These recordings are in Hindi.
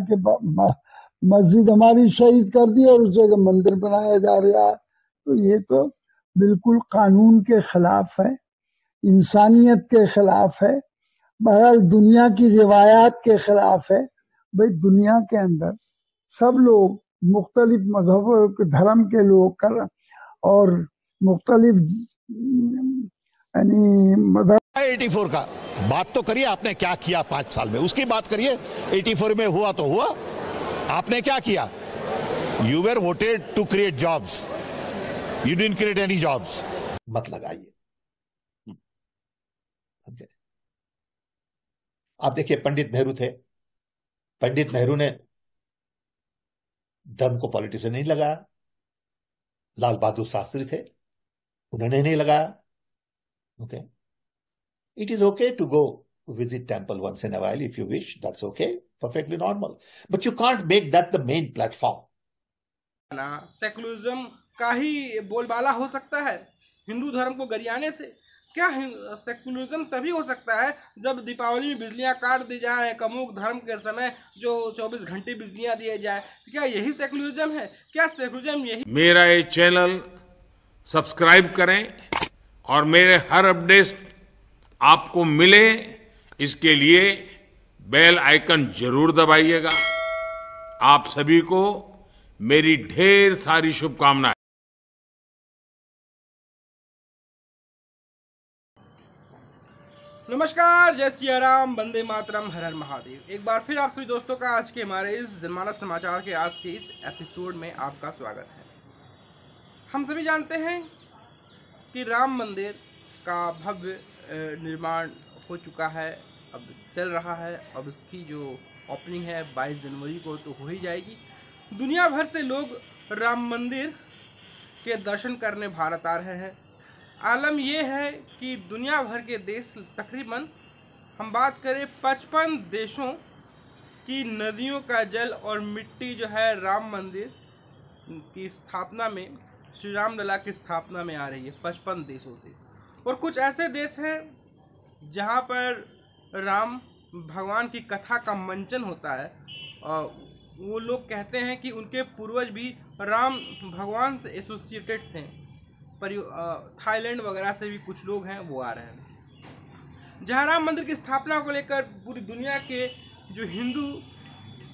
कि मस्जिद हमारी शहीद कर दी और उस जगह मंदिर बनाया जा रहा है। तो ये तो बिल्कुल कानून के खिलाफ है, इंसानियत के खिलाफ है, बहरहाल दुनिया की रिवायात के खिलाफ है। भाई दुनिया के अंदर सब लोग मुख्तलिफ मजहब धर्म के लोग कर और मुख्तलिफ यानी मजहब 84 का बात तो करिए, आपने क्या किया 5 साल में, उसकी बात करिए। 84 में हुआ तो हुआ, आपने क्या किया? You were voted to create jobs, you didn't create any jobs. मत लगाइए। समझे? आप देखिए, पंडित नेहरू थे। पंडित नेहरू ने धर्म को पॉलिटिक्स नहीं लगाया। लाल बहादुर शास्त्री थे, उन्होंने नहीं लगाया। Okay, it is okay to go visit temple once in a while if you wish. That's okay, perfectly normal. But you can't make that the main platform. Secularism का ही बोलबाला हो सकता है हिंदू धर्म को गरियाने से? क्या सेकुलरिज्म तभी हो सकता है जब दीपावली में बिजलियां काट दी जाए, कमोक धर्म के समय जो 24 घंटे बिजलियां दिए जाए? क्या यही सेकुलरिज्म है? क्या सेकुलरिज्म यही? मेरा ये चैनल सब्सक्राइब करें और मेरे हर अपडेट आपको मिले, इसके लिए बेल आइकन जरूर दबाइएगा। आप सभी को मेरी ढेर सारी शुभकामनाएं। नमस्कार, जय सिया राम, वंदे मातरम, हर हर महादेव। एक बार फिर आप सभी दोस्तों का आज के हमारे इस जनमानस समाचार के आज के इस एपिसोड में आपका स्वागत है। हम सभी जानते हैं कि राम मंदिर का भव्य निर्माण हो चुका है, अब चल रहा है। अब इसकी जो ओपनिंग है 22 जनवरी को तो हो ही जाएगी। दुनिया भर से लोग राम मंदिर के दर्शन करने भारत आ रहे हैं। आलम यह है कि दुनिया भर के देश, तकरीबन हम बात करें 55 देशों की नदियों का जल और मिट्टी जो है राम मंदिर की स्थापना में, श्री राम लला की स्थापना में आ रही है 55 देशों से। और कुछ ऐसे देश हैं जहाँ पर राम भगवान की कथा का मंचन होता है और वो लोग कहते हैं कि उनके पूर्वज भी राम भगवान से एसोसिएटेड हैं। थाईलैंड वगैरह से भी कुछ लोग हैं, वो आ रहे हैं। जहाँ राम मंदिर की स्थापना को लेकर पूरी दुनिया के जो हिंदू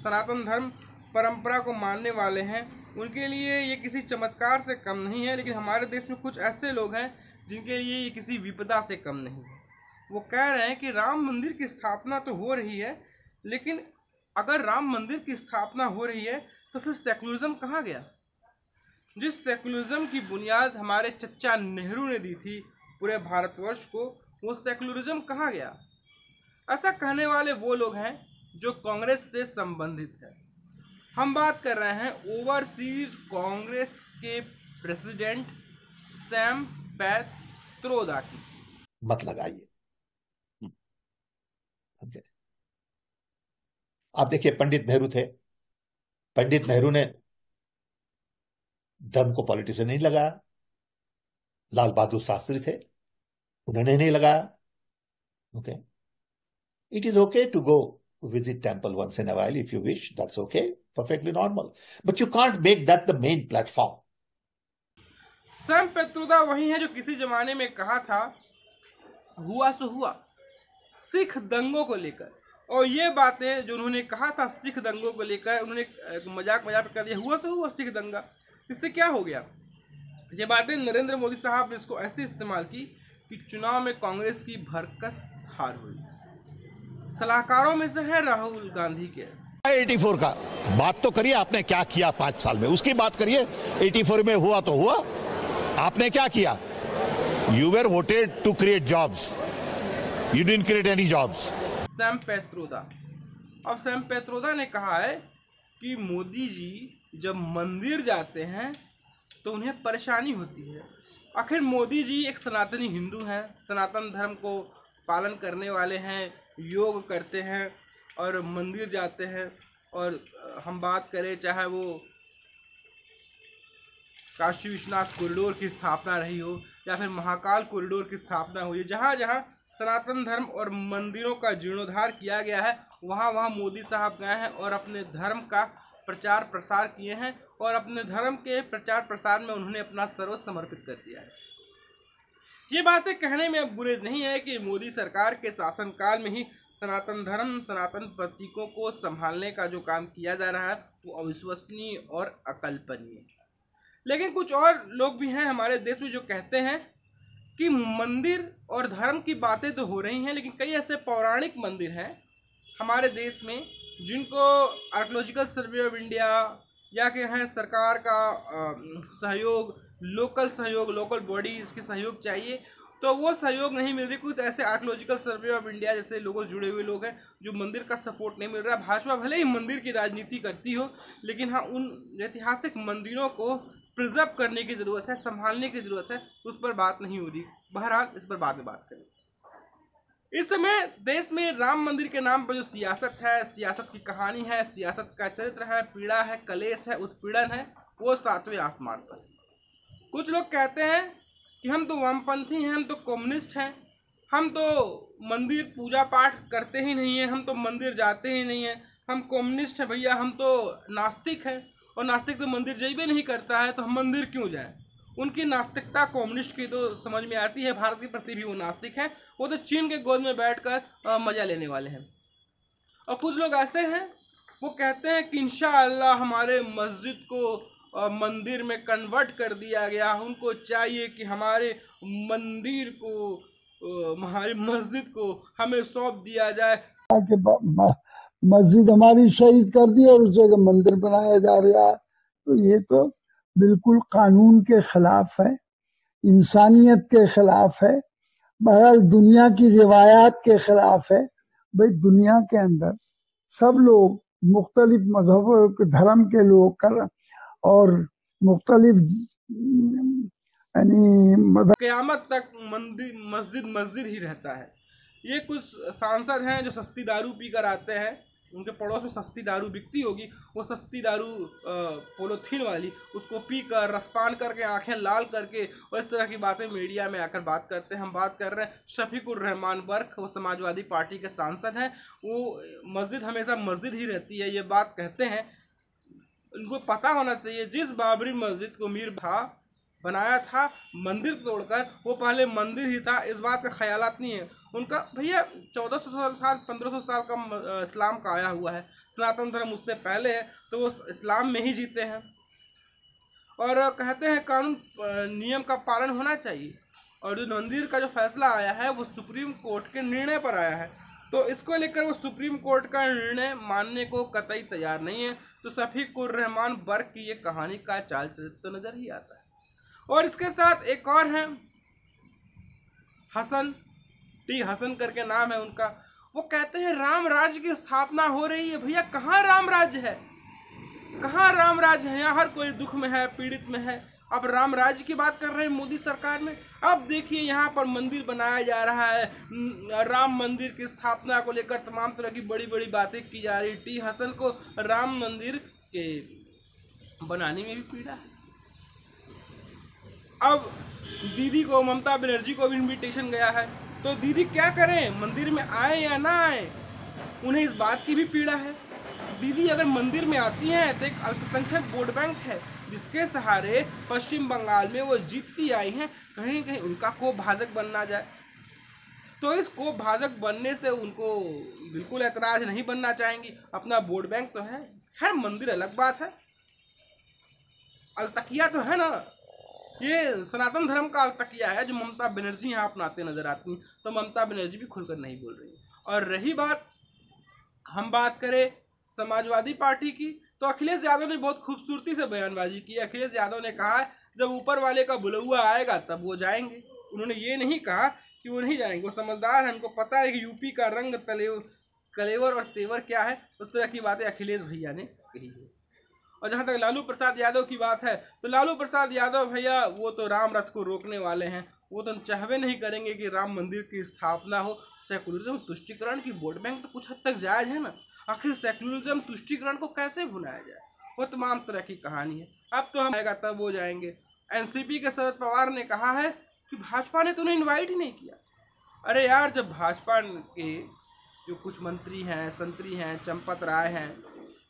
सनातन धर्म परंपरा को मानने वाले हैं, उनके लिए ये किसी चमत्कार से कम नहीं है। लेकिन हमारे देश में कुछ ऐसे लोग हैं जिनके लिए ये किसी विपदा से कम नहीं है। वो कह रहे हैं कि राम मंदिर की स्थापना तो हो रही है, लेकिन अगर राम मंदिर की स्थापना हो रही है तो फिर सेकुलरिज्म कहाँ गया? जिस सेकुलरिज्म की बुनियाद हमारे चचा नेहरू ने दी थी पूरे भारतवर्ष को, वो सेकुलरिज्म कहाँ गया? ऐसा कहने वाले वो लोग हैं जो कांग्रेस से संबंधित है। हम बात कर रहे हैं ओवरसीज कांग्रेस के प्रेसिडेंट सैम पैत्रोदा की। मत लगाइए। समझे? आप देखिए, पंडित नेहरू थे। पंडित नेहरू ने धर्म को पॉलिटिक्स नहीं लगाया। लाल बहादुर शास्त्री थे, उन्होंने नहीं लगाया। Okay, it is okay to go visit temple once in a while if you wish. That's okay, perfectly normal. But you can't make that the main platform. Sam Pitroda वही है जो किसी जमाने में कहा था हुआ सो हुआ सिख दंगों को लेकर। और ये बातें जो उन्होंने कहा था सिख दंगों को लेकर, उन्होंने मजाक कर दिया, हुआ सो हुआ सिख दंगा। इससे क्या हो गया? ये बातें नरेंद्र मोदी साहब ने इसको ऐसे इस्तेमाल की कि चुनाव में कांग्रेस की भरकस हार हुई। सलाहकारों में से है राहुल गांधी के। 84 का बात तो करिए, आपने क्या किया 5 साल में, उसकी बात करिए। 84 में हुआ तो हुआ, आपने क्या किया? You were voted to create jobs, you didn't create any jobs. Sam Pitroda. अब सैम पैत्रोदा ने कहा है कि मोदी जी जब मंदिर जाते हैं तो उन्हें परेशानी होती है। आखिर मोदी जी एक सनातनी हिंदू हैं, सनातन धर्म को पालन करने वाले हैं, योग करते हैं और मंदिर जाते हैं। और हम बात करें चाहे वो काशी विश्वनाथ कॉरिडोर की स्थापना रही हो या फिर महाकाल कॉरिडोर की स्थापना हुई, जहाँ जहाँ सनातन धर्म और मंदिरों का जीर्णोद्धार किया गया है, वहाँ मोदी साहब गए हैं और अपने धर्म का प्रचार प्रसार किए हैं और अपने धर्म के प्रचार प्रसार में उन्होंने अपना सर्वस्व समर्पित कर दिया है। ये बातें कहने में अब बुरे नहीं है कि मोदी सरकार के शासनकाल में ही सनातन धर्म, सनातन प्रतीकों को संभालने का जो काम किया जा रहा है वो अविश्वसनीय और अकल्पनीय। लेकिन कुछ और लोग भी हैं हमारे देश में जो कहते हैं कि मंदिर और धर्म की बातें तो हो रही हैं, लेकिन कई ऐसे पौराणिक मंदिर हैं हमारे देश में जिनको आर्कियोलॉजिकल सर्वे ऑफ इंडिया या के हैं सरकार का सहयोग, लोकल बॉडी इसके सहयोग चाहिए, तो वो सहयोग नहीं मिल रही। कुछ ऐसे आर्कियोलॉजिकल सर्वे ऑफ इंडिया जैसे लोगों जुड़े हुए लोग हैं जो मंदिर का सपोर्ट नहीं मिल रहा। भाजपा भले ही मंदिर की राजनीति करती हो, लेकिन हाँ उन ऐतिहासिक मंदिरों को प्रिजर्व करने की ज़रूरत है, संभालने की ज़रूरत है, उस पर बात नहीं हो रही। बहरहाल इस पर बाद में बात करें। इस समय देश में राम मंदिर के नाम पर जो सियासत है, सियासत की कहानी है, सियासत का चरित्र है, पीड़ा है, कलेश है, उत्पीड़न है, वो 7वें आसमान पर। कुछ लोग कहते हैं कि हम तो वामपंथी हैं, हम तो कम्युनिस्ट हैं, हम तो मंदिर पूजा पाठ करते ही नहीं हैं, हम तो मंदिर जाते ही नहीं हैं, हम कम्युनिस्ट हैं भैया, हम तो नास्तिक हैं और नास्तिक तो मंदिर जाइबे नहीं करता है, तो हम मंदिर क्यों जाएं। उनकी नास्तिकता कम्युनिस्ट की तो समझ में आती है, भारत के प्रति भी वो नास्तिक हैं, वो तो चीन के गोद में बैठकर मजा लेने वाले हैं। और कुछ लोग ऐसे हैं वो कहते हैं कि इंशाअल्लाह हमारे मस्जिद को मंदिर में कन्वर्ट कर दिया गया, उनको चाहिए कि हमारे मंदिर को, हमारी मस्जिद को हमें सौंप दिया जाए कि मस्जिद हमारी शहीद कर दी और उस जगह मंदिर बनाया जा रहा है। तो ये तो बिल्कुल कानून के खिलाफ है, इंसानियत के खिलाफ है, बहरहाल दुनिया की रिवायात के खिलाफ है। भाई दुनिया के अंदर सब लोग मुख्तलिफ मजहब धर्म के लोग कर और मुख्तलिफ यानी क़यामत तक मस्जिद ही रहता है। ये कुछ सांसद हैं जो सस्ती दारू पीकर आते हैं, उनके पड़ोस में सस्ती दारू बिकती होगी, वो सस्ती दारू पोलोथीन वाली उसको पीकर रसपान करके आंखें लाल करके और इस तरह की बातें मीडिया में आकर बात करते हैं। हम बात कर रहे हैं शफीकुर रहमान बर्क, वो समाजवादी पार्टी के सांसद हैं। वो मस्जिद हमेशा मस्जिद ही रहती है ये बात कहते हैं। उनको पता होना चाहिए जिस बाबरी मस्जिद को मीर भा बनाया था मंदिर तोड़कर, वो पहले मंदिर ही था, इस बात का ख्यालात नहीं है उनका। भैया 1400 साल 1500 साल का इस्लाम का आया हुआ है, सनातन धर्म उससे पहले है, तो वो इस्लाम में ही जीते हैं। और कहते हैं कानून नियम का पालन होना चाहिए, और जो मंदिर का जो फैसला आया है वो सुप्रीम कोर्ट के निर्णय पर आया है, तो इसको लेकर वो सुप्रीम कोर्ट का निर्णय मानने को कतई तैयार नहीं है। तो शफीकुर रहमान बर्क की ये कहानी का चाल चरित्र तो नजर ही आता है। और इसके साथ एक और हैं हसन हसन करके नाम है उनका। वो कहते हैं राम राज्य की स्थापना हो रही है। भैया कहाँ राम राज्य है, कहाँ राम राज्य है? यहाँ हर कोई दुख में है, पीड़ित में है। अब राम राज्य की बात कर रहे हैं मोदी सरकार में। अब देखिए यहाँ पर मंदिर बनाया जा रहा है, राम मंदिर की स्थापना को लेकर तमाम तरह की बड़ी बड़ी बातें की जा रही। टी हसन को राम मंदिर के बनाने में भी पीड़ा है। अब दीदी को, ममता बनर्जी को भी इनविटेशन गया है, तो दीदी क्या करें, मंदिर में आए या ना आए, उन्हें इस बात की भी पीड़ा है। दीदी अगर मंदिर में आती हैं तो एक अल्पसंख्यक वोट बैंक है जिसके सहारे पश्चिम बंगाल में वो जीतती आई हैं, कहीं कहीं उनका कोप भाजक बनना जाए। तो इस कोप भाजक बनने से उनको बिल्कुल ऐतराज नहीं बनना चाहेंगी, अपना वोट बैंक तो है। हर मंदिर अलग बात है, अलतकिया तो है ना, ये सनातन धर्म का अलतकिया है जो ममता बनर्जी यहाँ अपनाते नजर आती हैं। तो ममता बनर्जी भी खुलकर नहीं बोल रही। और रही बात, हम बात करें समाजवादी पार्टी की, तो अखिलेश यादव ने बहुत खूबसूरती से बयानबाजी की। अखिलेश यादव ने कहा जब ऊपर वाले का बुलौआ आएगा तब वो जाएंगे। उन्होंने ये नहीं कहा कि वो नहीं जाएंगे, वो समझदार है, उनको पता है कि यूपी का रंग कलेवर और तेवर क्या है। उस तरह की बातें अखिलेश भैया ने कही है। और जहाँ तक लालू प्रसाद यादव की बात है, तो लालू प्रसाद यादव भैया वो तो राम रथ को रोकने वाले हैं, वो तो चाहवे नहीं करेंगे कि राम मंदिर की स्थापना हो। सेकुलरिज्म तुष्टिकरण की वोट बैंक तो कुछ हद तक जायज है ना, आखिर सेकुलरिज्म तुष्टिकरण को कैसे भुलाया जाए, वो तमाम तरह की कहानी है। अब तो हम आएगा तब वो जाएंगे। एनसीपी के शरद पवार ने कहा है कि भाजपा ने तो उन्हें इन्वाइट ही नहीं किया। अरे यार, जब भाजपा के जो कुछ मंत्री हैं, संतरी हैं, चंपत राय हैं,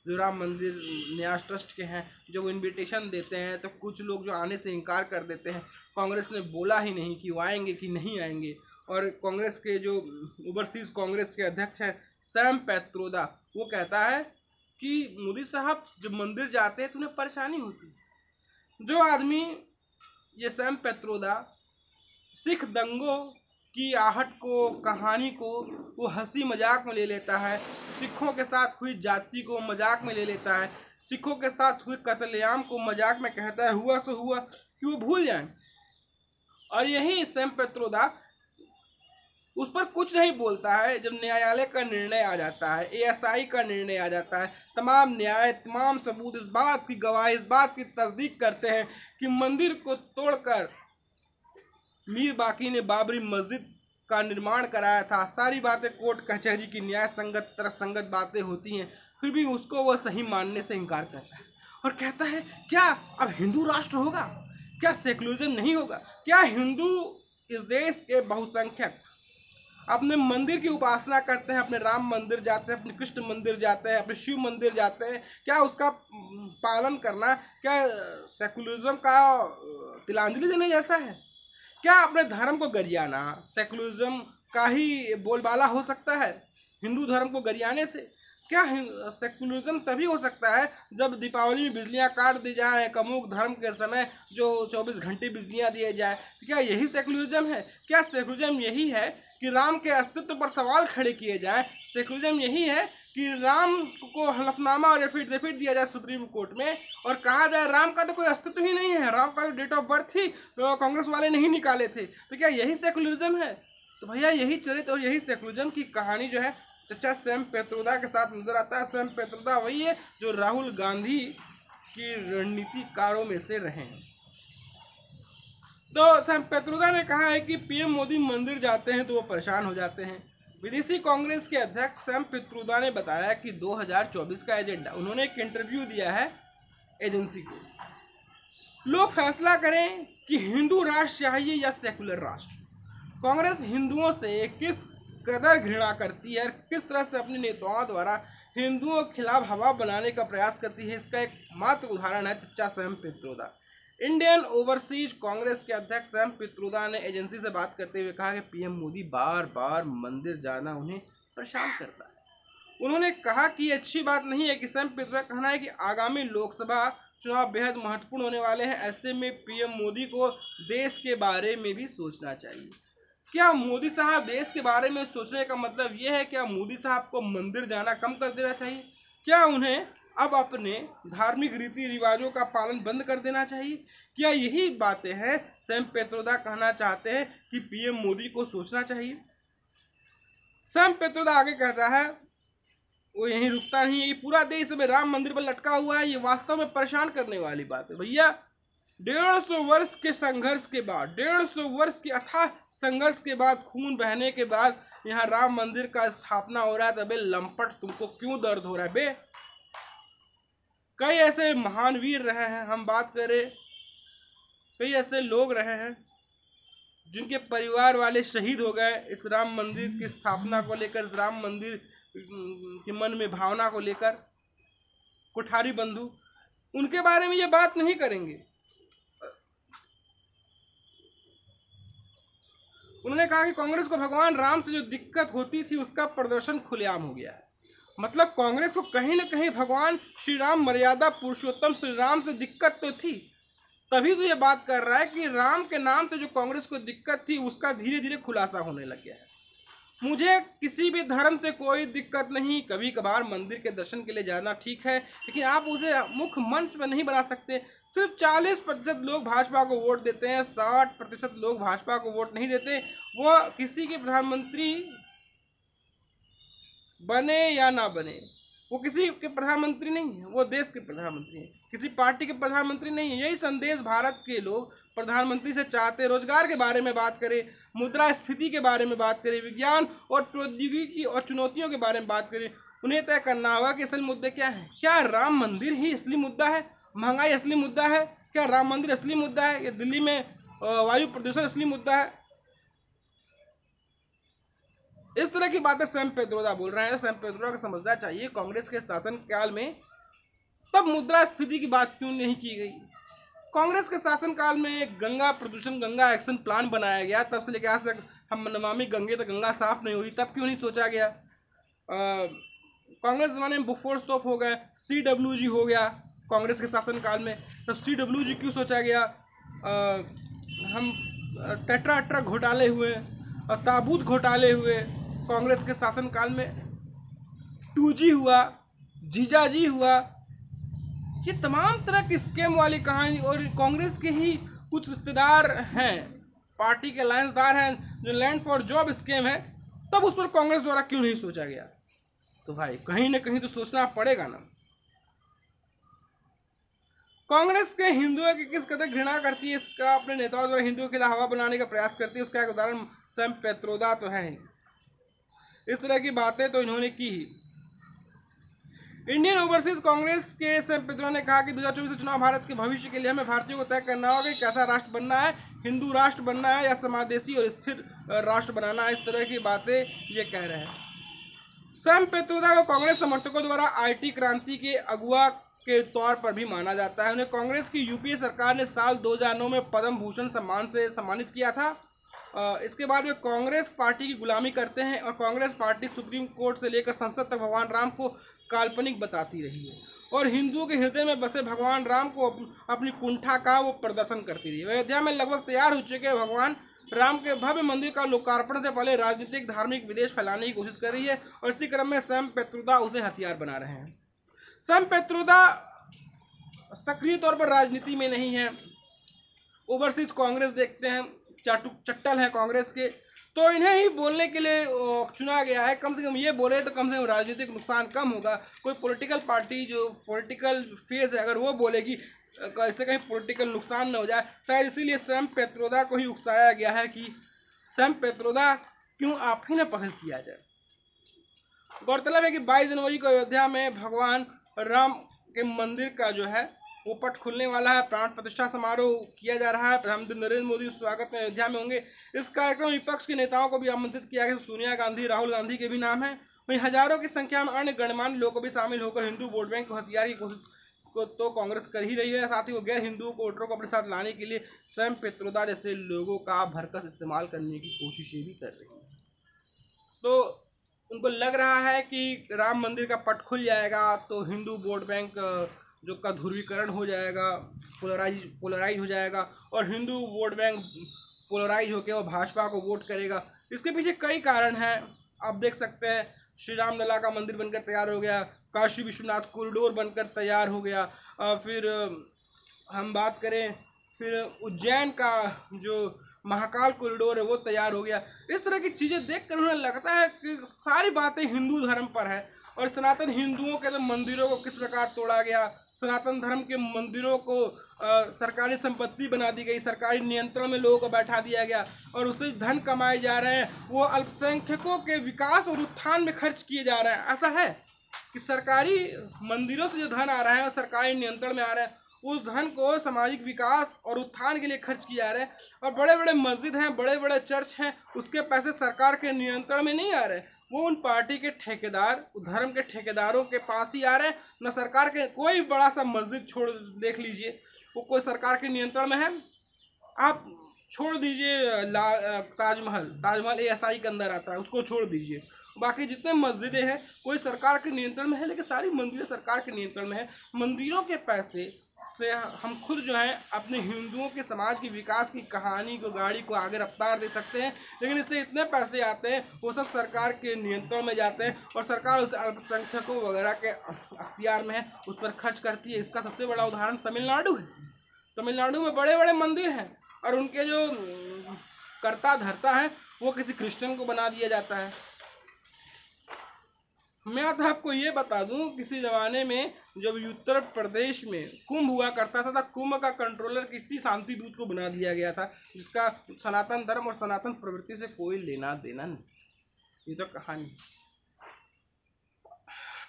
जो राम मंदिर न्यास ट्रस्ट के हैं, जब वो इनविटेशन देते हैं तो कुछ लोग जो आने से इनकार कर देते हैं। कांग्रेस ने बोला ही नहीं कि वो आएंगे कि नहीं आएंगे। और कांग्रेस के जो ओवरसीज कांग्रेस के अध्यक्ष हैं सैम पैत्रोदा, वो कहता है कि मोदी साहब जब मंदिर जाते हैं तो उन्हें परेशानी होती है। जो आदमी, ये सैम पैत्रोदा, सिख दंगों की आहट को, कहानी को वो हंसी मजाक में ले लेता है, सिखों के साथ हुई जाति को मजाक में ले लेता है, सिखों के साथ हुए कत्लेआम को मजाक में कहता है हुआ सो हुआ, कि वो भूल जाएं। और यही सैम पैत्रोदा उस पर कुछ नहीं बोलता है जब न्यायालय का निर्णय आ जाता है, एएसआई का निर्णय आ जाता है। तमाम न्याय, तमाम सबूत इस बात की गवाही, इस बात की तस्दीक करते हैं कि मंदिर को तोड़कर मीर बाकी ने बाबरी मस्जिद का निर्माण कराया था। सारी बातें कोर्ट कचहरी की न्याय संगत, तर्कसंगत बातें होती हैं, फिर भी उसको वह सही मानने से इनकार करता है और कहता है क्या अब हिंदू राष्ट्र होगा? क्या सेकुलरिज्म नहीं होगा? क्या हिंदू इस देश के बहुसंख्यक अपने मंदिर की उपासना करते हैं, अपने राम मंदिर जाते हैं, अपने कृष्ण मंदिर जाते हैं, अपने शिव मंदिर जाते हैं, क्या उसका पालन करना क्या सेकुलरिज्म का तिलांजलि देने जैसा है? क्या अपने धर्म को गरियाना सेकुलरिज्म का ही बोलबाला हो सकता है? हिंदू धर्म को गरियाने से क्या सेकुलरिज्म तभी हो सकता है जब दीपावली में बिजलियां काट दी जाए, कमूक धर्म के समय जो 24 घंटे बिजलियां दिए जाए, तो क्या यही सेकुलरिज्म है? क्या सेकुलरिज्म यही है कि राम के अस्तित्व पर सवाल खड़े किए जाए? सेकुलरिज्म यही है कि राम को हलफनामा और एफिडेविट दिया जाए सुप्रीम कोर्ट में और कहा जाए राम का तो कोई अस्तित्व ही नहीं है, राम का डेट ऑफ बर्थ ही तो कांग्रेस वाले नहीं निकाले थे? तो क्या यही सेकुलरिज्म है? तो भैया यही चरित्र और यही सेकुलरिज्म की कहानी जो है चचा सैम पैत्रोदा के साथ नजर आता है। सैम पैत्रोदा वही है जो राहुल गांधी की रणनीतिकारों में से रहे हैं। तो सैम पैत्रोदा ने कहा है कि पीएम मोदी मंदिर जाते हैं तो वो परेशान हो जाते हैं। विदेशी कांग्रेस के अध्यक्ष सैम पैत्रोदा ने बताया कि 2024 का एजेंडा, उन्होंने एक इंटरव्यू दिया है एजेंसी को, लोग फैसला करें कि हिंदू राष्ट्र चाहिए या सेकुलर राष्ट्र। कांग्रेस हिंदुओं से किस कदर घृणा करती है, किस तरह से अपने नेताओं द्वारा हिंदुओं के खिलाफ हवा बनाने का प्रयास करती है, इसका एक मात्र उदाहरण है चचा Sam Pitroda. Indian overseas Congress के अध्यक्ष सैम पैत्रोदा ने एजेंसी से बात करते हुए कहा कि पीएम मोदी बार बार मंदिर जाना उन्हें परेशान करता है। उन्होंने कहा कि ये अच्छी बात नहीं है कि सैम पैत्रोदा का कहना है कि आगामी लोकसभा चुनाव बेहद महत्वपूर्ण होने वाले हैं, ऐसे में पीएम मोदी को देश के बारे में भी सोचना चाहिए। क्या मोदी साहब देश के बारे में सोचने का मतलब यह है क्या मोदी साहब को मंदिर जाना कम कर देना चाहिए? क्या उन्हें अब अपने धार्मिक रीति रिवाजों का पालन बंद कर देना चाहिए? क्या यही बातें हैं सैम पैत्रोदा कहना चाहते हैं कि पीएम मोदी को सोचना चाहिए? सैम पैत्रोदा आगे कहता है, वो यहीं रुकता नहीं है, ये पूरा देश में राम मंदिर पर लटका हुआ है, ये वास्तव में परेशान करने वाली बात है। भैया 150 वर्ष के संघर्ष के बाद, 150 वर्ष के अथाह संघर्ष के बाद, खून बहने के बाद यहाँ राम मंदिर का स्थापना हो रहा है। तबे लंपट तुमको क्यों दर्द हो रहा है बे? कई ऐसे महान वीर रहे हैं, हम बात करें कई ऐसे लोग रहे हैं जिनके परिवार वाले शहीद हो गए इस राम मंदिर की स्थापना को लेकर, इस राम मंदिर के मन में भावना को लेकर। कोठारी बंधु, उनके बारे में ये बात नहीं करेंगे। उन्होंने कहा कि कांग्रेस को भगवान राम से जो दिक्कत होती थी उसका प्रदर्शन खुलेआम हो गया है। मतलब कांग्रेस को कहीं ना कहीं भगवान श्री राम, मर्यादा पुरुषोत्तम श्री राम से दिक्कत तो थी, तभी तो ये बात कर रहा है कि राम के नाम से जो कांग्रेस को दिक्कत थी उसका धीरे धीरे खुलासा होने लग गया है। मुझे किसी भी धर्म से कोई दिक्कत नहीं, कभी कभार मंदिर के दर्शन के लिए जाना ठीक है, लेकिन आप उसे मुख्य मंच पर नहीं बना सकते। सिर्फ 40% लोग भाजपा को वोट देते हैं, 60% लोग भाजपा को वोट नहीं देते। वो किसी के प्रधानमंत्री बने या ना बने, वो किसी के प्रधानमंत्री नहीं है, वो देश के प्रधानमंत्री हैं, किसी पार्टी के प्रधानमंत्री नहीं है। यही संदेश भारत के लोग प्रधानमंत्री से चाहते। रोजगार के बारे में बात करें, मुद्रास्फीति के बारे में बात करें, विज्ञान और प्रौद्योगिकी और चुनौतियों के बारे में बात करें, उन्हें तय करना होगा कि असली मुद्दे क्या हैं। क्या राम मंदिर ही असली मुद्दा है? महंगाई असली मुद्दा है? क्या राम मंदिर असली मुद्दा है? या दिल्ली में वायु प्रदूषण असली मुद्दा है? इस तरह की बातें सैम पेत्रोदा बोल रहे हैं। सैम पेत्रोदा को समझना चाहिए कांग्रेस के शासनकाल में तब मुद्रास्फीति की बात क्यों नहीं की गई। कांग्रेस के शासनकाल में गंगा प्रदूषण गंगा एक्शन प्लान बनाया गया, तब से लेकर आज तक हम नमामि गंगे तक गंगा साफ नहीं हुई, तब क्यों नहीं सोचा गया। कांग्रेस जमाने में बोफोर्स तोप हो गए, CWG हो गया कांग्रेस के शासनकाल में, तब CWG क्यों सोचा गया। हम टेट्रा घोटाले हुए और ताबूत घोटाले हुए कांग्रेस के शासनकाल में, 2G हुआ, जीजाजी हुआ, ये तमाम तरह की स्कैम वाली कहानी। और कांग्रेस के ही कुछ रिश्तेदार हैं, पार्टी के लाइन्सदार हैं, जो लैंड फॉर जॉब स्कैम है, तब उस पर कांग्रेस द्वारा क्यों नहीं सोचा गया। तो भाई कहीं ना कहीं तो सोचना पड़ेगा ना। कांग्रेस के हिंदुओं की किस कदर घृणा करती है, इसका अपने नेताओं द्वारा हिंदुओं के खिलाफ हवा बनाने का प्रयास करती है, उसका एक उदाहरण सैम पेत्रोदा तो है ही। इस तरह की बातें तो इन्होंने की ही। इंडियन ओवरसीज कांग्रेस के सैम पेत्रोदा ने कहा कि 2024 चुनाव भारत के भविष्य के लिए हमें भारतीयों को तय करना होगा कि कैसा राष्ट्र बनना है, हिंदू राष्ट्र बनना है या समावेशी और स्थिर राष्ट्र बनाना है। इस तरह की बातें ये कह रहे हैं। सैम पेत्रोदा को कांग्रेस समर्थकों द्वारा IT क्रांति के अगुआ के तौर पर भी माना जाता है। उन्हें कांग्रेस की UPA सरकार ने साल 2009 में पद्म भूषण सम्मान से सम्मानित किया था। इसके बाद वे कांग्रेस पार्टी की गुलामी करते हैं और कांग्रेस पार्टी सुप्रीम कोर्ट से लेकर संसद तक भगवान राम को काल्पनिक बताती रही है और हिंदुओं के हृदय में बसे भगवान राम को अपनी कुंठा का वो प्रदर्शन करती रही है। अयोध्या में लगभग तैयार हो चुके भगवान राम के भव्य मंदिर का लोकार्पण से पहले राजनीतिक धार्मिक विदेश फैलाने की कोशिश कर रही है और इसी क्रम में सैम पेत्रोदा उसे हथियार बना रहे हैं। सैम पेत्रोदा सक्रिय तौर पर राजनीति में नहीं है। ओवरसीज कांग्रेस देखते हैं, चट्टल है कांग्रेस के, तो इन्हें ही बोलने के लिए चुना गया है। कम से कम ये बोले तो कम से कम राजनीतिक नुकसान कम होगा। कोई पॉलिटिकल पार्टी जो पॉलिटिकल फेज है अगर वो बोलेगी इससे कहीं पॉलिटिकल नुकसान न हो जाए, शायद इसीलिए सैम पेत्रोदा को ही उकसाया गया है कि सैम पेत्रोदा क्यों आप ही ने पहल किया जाए। गौरतलब है कि 22 जनवरी को अयोध्या में भगवान राम के मंदिर का जो है वो पट खुलने वाला है। प्राण प्रतिष्ठा समारोह किया जा रहा है। प्रधानमंत्री नरेंद्र मोदी स्वागत में अयोध्या में होंगे। इस कार्यक्रम में विपक्ष के नेताओं को भी आमंत्रित किया गया। सोनिया गांधी, राहुल गांधी के भी नाम है। वहीं हजारों की संख्या में अन्य गणमान्य लोग भी शामिल होकर हिंदू वोट बैंक को हथियार की कोशिश को तो कांग्रेस कर ही रही है, साथ ही वो गैर हिंदुओं को वोटरों को अपने साथ लाने के लिए सैम पेत्रोदा जैसे लोगों का भरकस इस्तेमाल करने की कोशिशें भी कर रही है। तो उनको लग रहा है कि राम मंदिर का पट खुल जाएगा तो हिंदू वोट बैंक जो का ध्रुवीकरण हो जाएगा, पोलराइज हो जाएगा और हिंदू वोट बैंक पोलराइज होकर वो भाजपा को वोट करेगा। इसके पीछे कई कारण हैं, आप देख सकते हैं। श्री राम लला का मंदिर बनकर तैयार हो गया, काशी विश्वनाथ कॉरिडोर बनकर तैयार हो गया, फिर हम बात करें फिर उज्जैन का जो महाकाल कॉरिडोर है वो तैयार हो गया। इस तरह की चीज़ें देखकर उन्हें लगता है कि सारी बातें हिंदू धर्म पर है और सनातन हिंदुओं के तो मंदिरों को किस प्रकार तोड़ा गया, सनातन धर्म के मंदिरों को सरकारी संपत्ति बना दी गई, सरकारी नियंत्रण में लोगों को बैठा दिया गया और उससे धन कमाए जा रहे हैं, वो अल्पसंख्यकों के विकास और उत्थान में खर्च किए जा रहे हैं। ऐसा है कि सरकारी मंदिरों से जो धन आ रहा है और सरकारी नियंत्रण में आ रहा है, उस धन को सामाजिक विकास और उत्थान के लिए खर्च किया जा रहा है। और बड़े बड़े मस्जिद हैं, बड़े बड़े चर्च हैं, उसके पैसे सरकार के नियंत्रण में नहीं आ रहे, वो उन पार्टी के ठेकेदार, धर्म के ठेकेदारों के पास ही आ रहे हैं। न सरकार के कोई बड़ा सा मस्जिद छोड़ देख लीजिए, वो कोई सरकार के नियंत्रण में है। आप छोड़ दीजिए ताजमहल ASI के अंदर आता है, उसको छोड़ दीजिए। बाकी जितने मस्जिदें हैं कोई सरकार के नियंत्रण में है, लेकिन सारी मंदिरें सरकार के नियंत्रण में है। मंदिरों के पैसे से हम खुद जो है अपने हिंदुओं के समाज की विकास की कहानी को, गाड़ी को आगे रफ्तार दे सकते हैं, लेकिन इससे इतने पैसे आते हैं वो सब सरकार के नियंत्रण में जाते हैं और सरकार उस अल्पसंख्यकों वगैरह के अख्तियार में है, उस पर खर्च करती है। इसका सबसे बड़ा उदाहरण तमिलनाडु है। तमिलनाडु में बड़े बड़े मंदिर हैं और उनके जो कर्ता धर्ता है वो किसी क्रिश्चियन को बना दिया जाता है। मैं तो आपको ये बता दूं, किसी ज़माने में जब उत्तर प्रदेश में कुंभ हुआ करता था, कुंभ का कंट्रोलर किसी शांति दूत को बना दिया गया था, जिसका सनातन धर्म और सनातन प्रवृत्ति से कोई लेना देना नहीं। ये तो कहानी।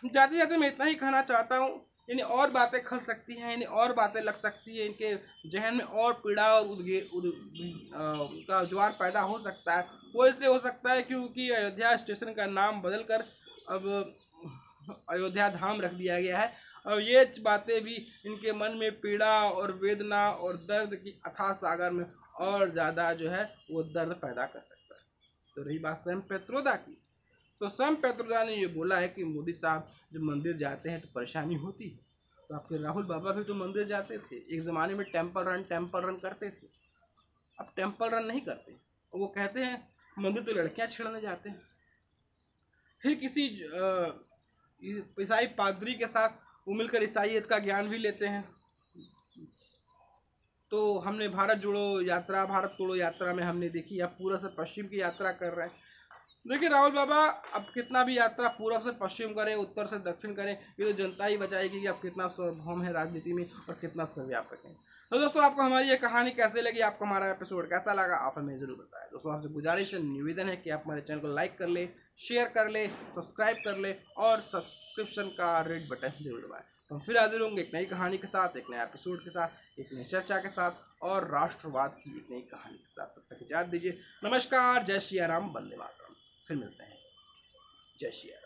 जाते जाते मैं इतना ही कहना चाहता हूँ यानी और बातें खल सकती हैं, यानी और बातें लग सकती है, इनके जहन में और पीड़ा और का ज्वार पैदा हो सकता है। वो इसलिए हो सकता है क्योंकि अयोध्या स्टेशन का नाम बदलकर अब अयोध्या धाम रख दिया गया है, और ये बातें भी इनके मन में पीड़ा और वेदना और दर्द की अथाह सागर में और ज़्यादा जो है वो दर्द पैदा कर सकता है। तो रही बात सैम पैत्रोदा की, तो सैम पैत्रोदा ने ये बोला है कि मोदी साहब जब मंदिर जाते हैं तो परेशानी होती है। तो आपके राहुल बाबा भी तो मंदिर जाते थे, एक ज़माने में टेम्पल रन करते थे, अब टेम्पल रन नहीं करते। और वो कहते हैं मंदिर तो लड़कियां छेड़ने जाते हैं। फिर किसी ईसाई पादरी के साथ वो मिलकर ईसाईयत का ज्ञान भी लेते हैं। तो हमने भारत जोड़ो यात्रा, भारत तोड़ो यात्रा में हमने देखी, अब पूर्व से पश्चिम की यात्रा कर रहे हैं। देखिए राहुल बाबा, अब कितना भी यात्रा पूर्व से पश्चिम करें, उत्तर से दक्षिण करें, ये तो जनता ही बचाएगी कि आप कितना सार्वभौम है राजनीति में और कितना सर्वव्यापक है। तो दोस्तों, आपको हमारी ये कहानी कैसे लगी, आपको हमारा एपिसोड कैसा लगा, आप हमें जरूर बताएं। दोस्तों, आपसे गुजारिश है, निवेदन है कि आप हमारे चैनल को लाइक कर ले, शेयर कर ले, सब्सक्राइब कर ले और सब्सक्रिप्शन का रेड बटन जरूर दबाएं। तो हम फिर हाजिर होंगे एक नई कहानी के साथ, एक नए एपिसोड के साथ, एक नई चर्चा के साथ और राष्ट्रवाद की एक नई कहानी के साथ। तब तक इजाजत दीजिए। नमस्कार, जय श्री राम, वंदे मातरम। फिर मिलते हैं। जय श्री राम।